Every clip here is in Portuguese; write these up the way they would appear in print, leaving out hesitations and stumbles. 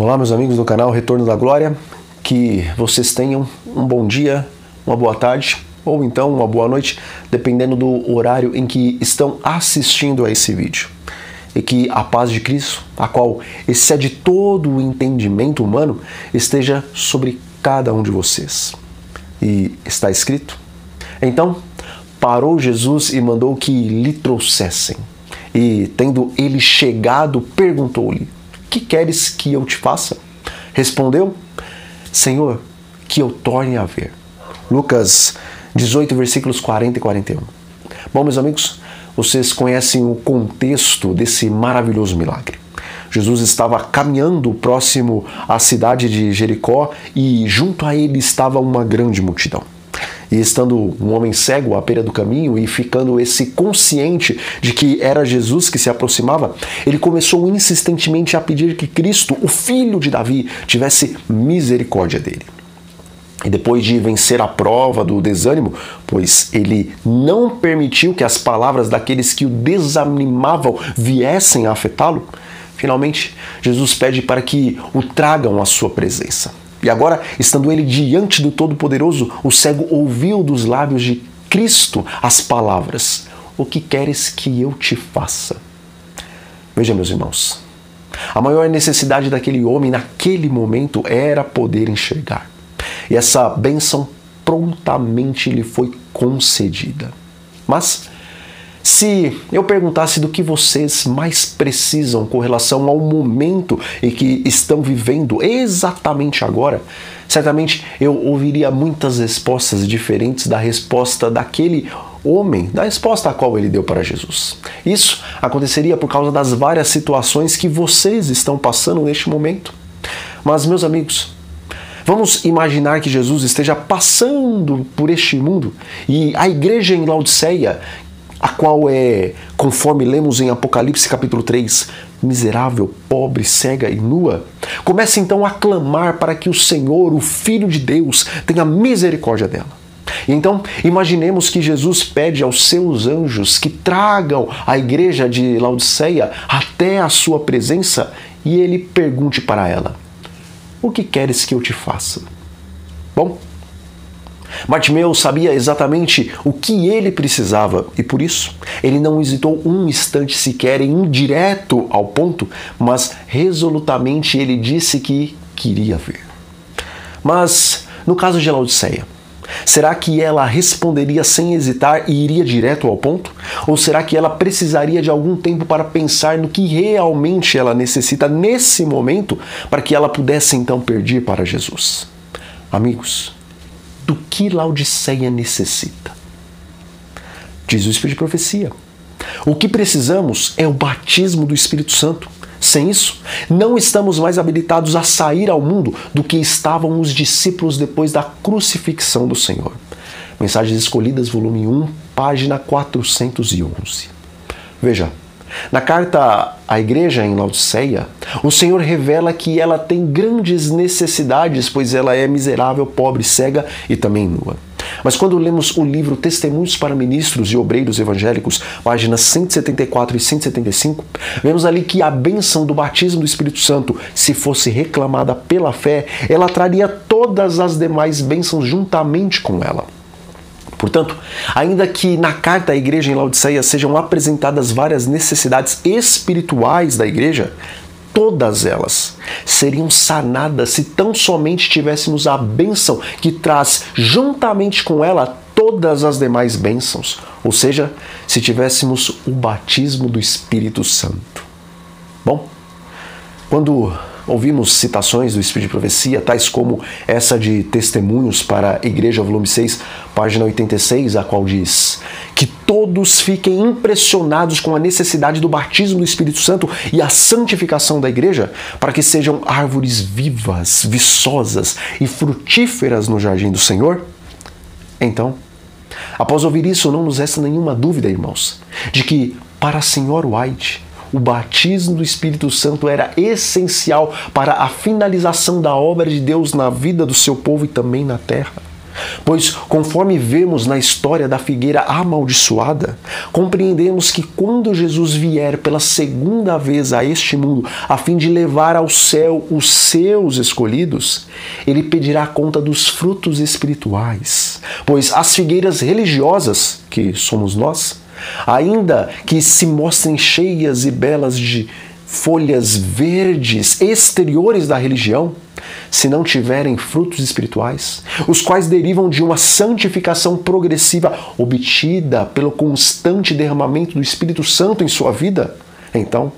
Olá, meus amigos do canal Retorno da Glória, que vocês tenham um bom dia, uma boa tarde ou então uma boa noite, dependendo do horário em que estão assistindo a esse vídeo. E que a paz de Cristo, a qual excede todo o entendimento humano, esteja sobre cada um de vocês. E está escrito: então parou Jesus e mandou que lhe trouxessem. E tendo ele chegado, perguntou-lhe: que queres que eu te faça? Respondeu: Senhor, que eu torne a ver. Lucas 18, versículos 40 e 41. Bom, meus amigos, vocês conhecem o contexto desse maravilhoso milagre. Jesus estava caminhando próximo à cidade de Jericó e junto a ele estava uma grande multidão. E estando um homem cego à beira do caminho e ficando esse consciente de que era Jesus que se aproximava, ele começou insistentemente a pedir que Cristo, o filho de Davi, tivesse misericórdia dele. E depois de vencer a prova do desânimo, pois ele não permitiu que as palavras daqueles que o desanimavam viessem a afetá-lo, finalmente Jesus pede para que o tragam à sua presença. E agora, estando ele diante do Todo-Poderoso, o cego ouviu dos lábios de Cristo as palavras: o que queres que eu te faça? Veja, meus irmãos, a maior necessidade daquele homem naquele momento era poder enxergar. E essa bênção prontamente lhe foi concedida. Mas, se eu perguntasse do que vocês mais precisam com relação ao momento em que estão vivendo exatamente agora, certamente eu ouviria muitas respostas diferentes da resposta daquele homem, da resposta a qual ele deu para Jesus. Isso aconteceria por causa das várias situações que vocês estão passando neste momento. Mas, meus amigos, vamos imaginar que Jesus esteja passando por este mundo e a igreja em Laodiceia, a qual é, conforme lemos em Apocalipse capítulo 3, miserável, pobre, cega e nua, começa então a clamar para que o Senhor, o Filho de Deus, tenha misericórdia dela. E então, imaginemos que Jesus pede aos seus anjos que tragam a igreja de Laodiceia até a sua presença e ele pergunte para ela: o que queres que eu te faça? Bom, Bartimeu sabia exatamente o que ele precisava e por isso ele não hesitou um instante sequer em ir direto ao ponto, mas resolutamente ele disse que queria ver. Mas no caso de Laodiceia, será que ela responderia sem hesitar e iria direto ao ponto? Ou será que ela precisaria de algum tempo para pensar no que realmente ela necessita nesse momento para que ela pudesse então pedir para Jesus? Amigos, do que Laodiceia necessita? Diz o Espírito de Profecia: o que precisamos é o batismo do Espírito Santo. Sem isso, não estamos mais habilitados a sair ao mundo do que estavam os discípulos depois da crucifixão do Senhor. Mensagens Escolhidas, volume 1, página 411. Veja, na carta à igreja em Laodiceia, o Senhor revela que ela tem grandes necessidades, pois ela é miserável, pobre, cega e também nua. Mas quando lemos o livro Testemunhos para Ministros e Obreiros Evangélicos, páginas 174 e 175, vemos ali que a bênção do batismo do Espírito Santo, se fosse reclamada pela fé, ela traria todas as demais bênçãos juntamente com ela. Portanto, ainda que na carta à igreja em Laodiceia sejam apresentadas várias necessidades espirituais da igreja, todas elas seriam sanadas se tão somente tivéssemos a bênção que traz juntamente com ela todas as demais bênçãos, ou seja, se tivéssemos o batismo do Espírito Santo. Bom, quando ouvimos citações do Espírito de Profecia, tais como essa de Testemunhos para a Igreja, volume 6, página 86, a qual diz que todos fiquem impressionados com a necessidade do batismo do Espírito Santo e a santificação da igreja, para que sejam árvores vivas, viçosas e frutíferas no jardim do Senhor. Então, após ouvir isso, não nos resta nenhuma dúvida, irmãos, de que para a Senhora White, o batismo do Espírito Santo era essencial para a finalização da obra de Deus na vida do seu povo e também na terra. Pois, conforme vemos na história da figueira amaldiçoada, compreendemos que quando Jesus vier pela segunda vez a este mundo, a fim de levar ao céu os seus escolhidos, ele pedirá conta dos frutos espirituais. Pois as figueiras religiosas, que somos nós, ainda que se mostrem cheias e belas de folhas verdes exteriores da religião, se não tiverem frutos espirituais, os quais derivam de uma santificação progressiva obtida pelo constante derramamento do Espírito Santo em sua vida, então,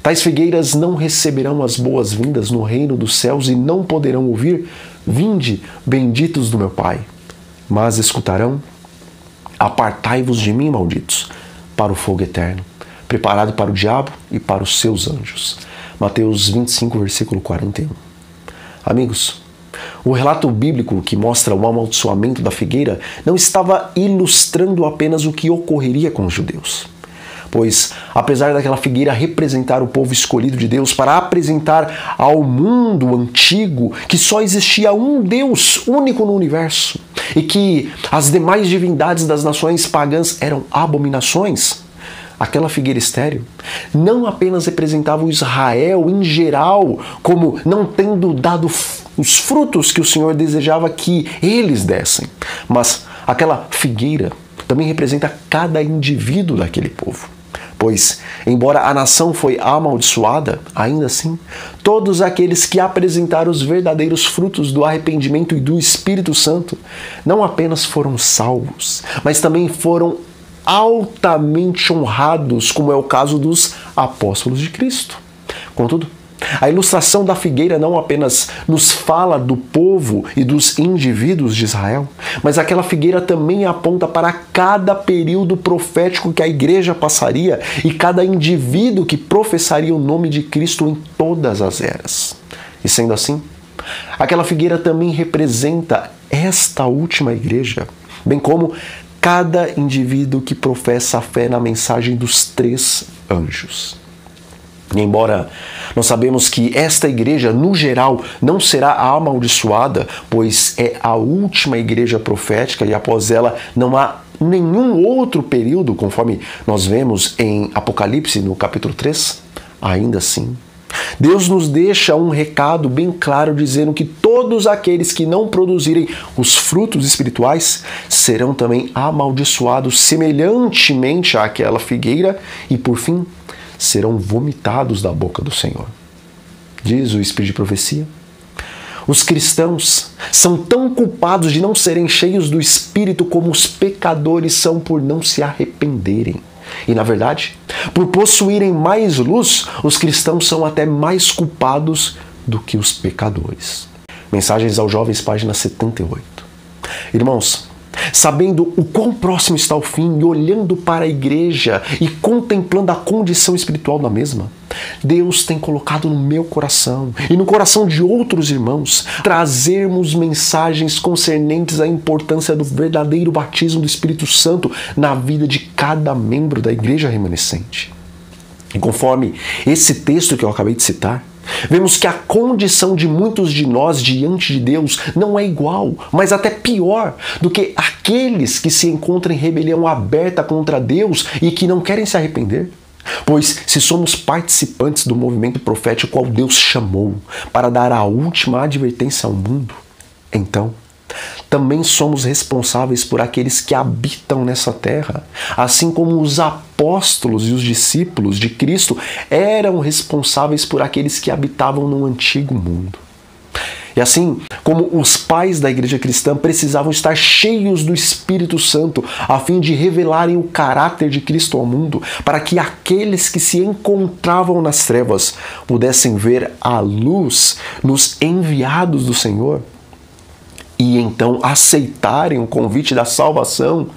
tais figueiras não receberão as boas-vindas no reino dos céus e não poderão ouvir: "Vinde, benditos do meu Pai", mas escutarão: "Apartai-vos de mim, malditos, para o fogo eterno, preparado para o diabo e para os seus anjos." Mateus 25, versículo 41. Amigos, o relato bíblico que mostra o amaldiçoamento da figueira não estava ilustrando apenas o que ocorreria com os judeus. Pois, apesar daquela figueira representar o povo escolhido de Deus para apresentar ao mundo antigo que só existia um Deus único no universo e que as demais divindades das nações pagãs eram abominações, aquela figueira estéril não apenas representava o Israel em geral como não tendo dado os frutos que o Senhor desejava que eles dessem, mas aquela figueira também representa cada indivíduo daquele povo. Pois, embora a nação foi amaldiçoada, ainda assim, todos aqueles que apresentaram os verdadeiros frutos do arrependimento e do Espírito Santo não apenas foram salvos, mas também foram altamente honrados, como é o caso dos apóstolos de Cristo. Contudo, a ilustração da figueira não apenas nos fala do povo e dos indivíduos de Israel, mas aquela figueira também aponta para cada período profético que a igreja passaria e cada indivíduo que professaria o nome de Cristo em todas as eras. E sendo assim, aquela figueira também representa esta última igreja, bem como cada indivíduo que professa a fé na mensagem dos 3 anjos. E embora nós sabemos que esta igreja, no geral, não será amaldiçoada, pois é a última igreja profética e após ela não há nenhum outro período, conforme nós vemos em Apocalipse, no capítulo 3, ainda assim, Deus nos deixa um recado bem claro dizendo que todos aqueles que não produzirem os frutos espirituais serão também amaldiçoados semelhantemente àquela figueira e, por fim, serão vomitados da boca do Senhor. Diz o Espírito de Profecia: os cristãos são tão culpados de não serem cheios do Espírito como os pecadores são por não se arrependerem. E, na verdade, por possuírem mais luz, os cristãos são até mais culpados do que os pecadores. Mensagens aos Jovens, página 78. Irmãos, sabendo o quão próximo está o fim e olhando para a igreja e contemplando a condição espiritual da mesma, Deus tem colocado no meu coração e no coração de outros irmãos trazermos mensagens concernentes à importância do verdadeiro batismo do Espírito Santo na vida de cada membro da igreja remanescente. E conforme esse texto que eu acabei de citar, vemos que a condição de muitos de nós diante de Deus não é igual, mas até pior do que aqueles que se encontram em rebelião aberta contra Deus e que não querem se arrepender. Pois se somos participantes do movimento profético ao Deus chamou para dar a última advertência ao mundo, então também somos responsáveis por aqueles que habitam nessa terra, assim como os apóstolos e os discípulos de Cristo eram responsáveis por aqueles que habitavam no antigo mundo. E assim como os pais da igreja cristã precisavam estar cheios do Espírito Santo a fim de revelarem o caráter de Cristo ao mundo, para que aqueles que se encontravam nas trevas pudessem ver a luz nos enviados do Senhor, e então aceitarem o convite da salvação,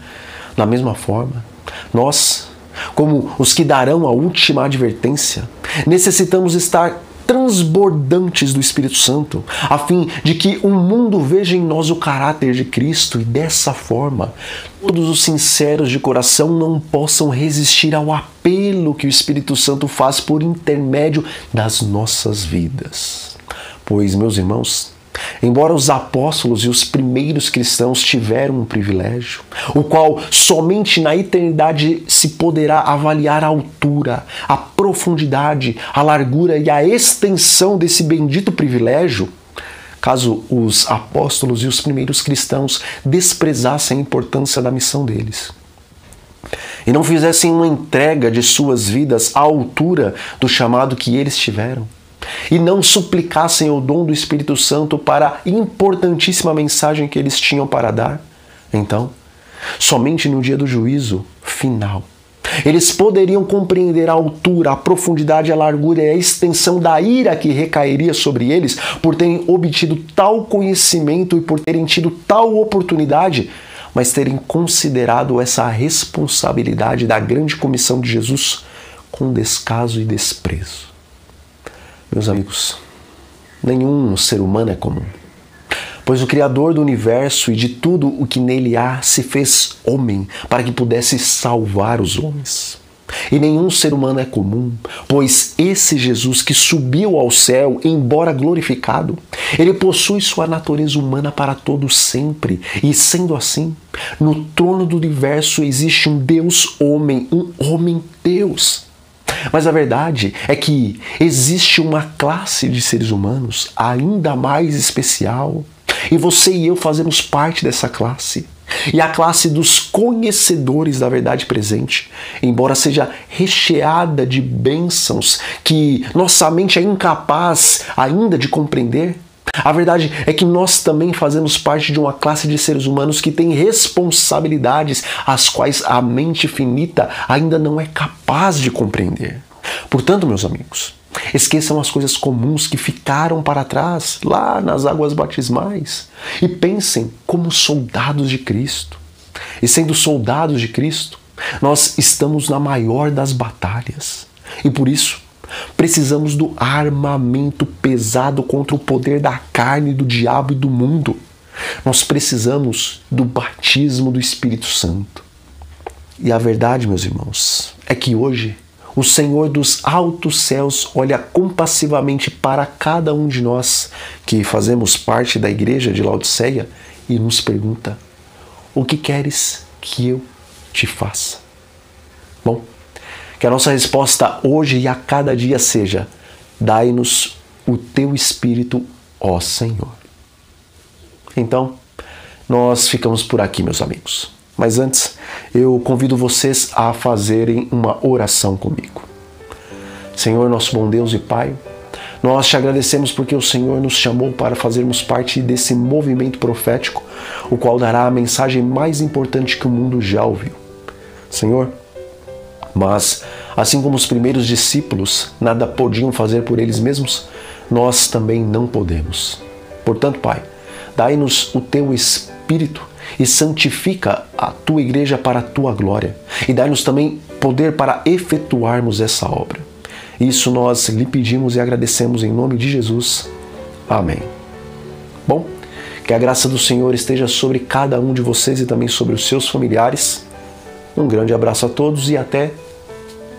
da mesma forma, nós, como os que darão a última advertência, necessitamos estar transbordantes do Espírito Santo, a fim de que o mundo veja em nós o caráter de Cristo e dessa forma, todos os sinceros de coração não possam resistir ao apelo que o Espírito Santo faz por intermédio das nossas vidas. Pois, meus irmãos, Embora os apóstolos e os primeiros cristãos tiveram um privilégio, o qual somente na eternidade se poderá avaliar a altura, a profundidade, a largura e a extensão desse bendito privilégio, caso os apóstolos e os primeiros cristãos desprezassem a importância da missão deles e não fizessem uma entrega de suas vidas à altura do chamado que eles tiveram, e não suplicassem o dom do Espírito Santo para a importantíssima mensagem que eles tinham para dar, então, somente no dia do juízo final, eles poderiam compreender a altura, a profundidade, a largura e a extensão da ira que recairia sobre eles por terem obtido tal conhecimento e por terem tido tal oportunidade, mas terem considerado essa responsabilidade da grande comissão de Jesus com descaso e desprezo. Meus amigos, nenhum ser humano é comum, pois o Criador do universo e de tudo o que nele há se fez homem para que pudesse salvar os homens. E nenhum ser humano é comum, pois esse Jesus que subiu ao céu, embora glorificado, ele possui sua natureza humana para todo sempre. E sendo assim, no trono do universo existe um Deus homem, um homem Deus. Mas a verdade é que existe uma classe de seres humanos ainda mais especial, e você e eu fazemos parte dessa classe. E a classe dos conhecedores da verdade presente, embora seja recheada de bênçãos que nossa mente é incapaz ainda de compreender, a verdade é que nós também fazemos parte de uma classe de seres humanos que tem responsabilidades as quais a mente finita ainda não é capaz de compreender. Portanto, meus amigos, esqueçam as coisas comuns que ficaram para trás, lá nas águas batismais, e pensem como soldados de Cristo. E sendo soldados de Cristo, nós estamos na maior das batalhas. E por isso, precisamos do armamento pesado contra o poder da carne, do diabo e do mundo. Nós precisamos do batismo do Espírito Santo. E a verdade, meus irmãos, é que hoje o Senhor dos altos céus olha compassivamente para cada um de nós que fazemos parte da igreja de Laodiceia e nos pergunta: o que queres que eu te faça? Bom, que a nossa resposta hoje e a cada dia seja: dai-nos o teu Espírito, ó Senhor. Então, nós ficamos por aqui, meus amigos. Mas antes, eu convido vocês a fazerem uma oração comigo. Senhor, nosso bom Deus e Pai, nós te agradecemos porque o Senhor nos chamou para fazermos parte desse movimento profético, o qual dará a mensagem mais importante que o mundo já ouviu. Senhor, mas assim como os primeiros discípulos nada podiam fazer por eles mesmos, nós também não podemos. Portanto, Pai, dai-nos o teu Espírito e santifica a tua igreja para a tua glória. E dai-nos também poder para efetuarmos essa obra. Isso nós lhe pedimos e agradecemos em nome de Jesus. Amém. Bom, que a graça do Senhor esteja sobre cada um de vocês e também sobre os seus familiares. Um grande abraço a todos e até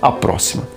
a próxima.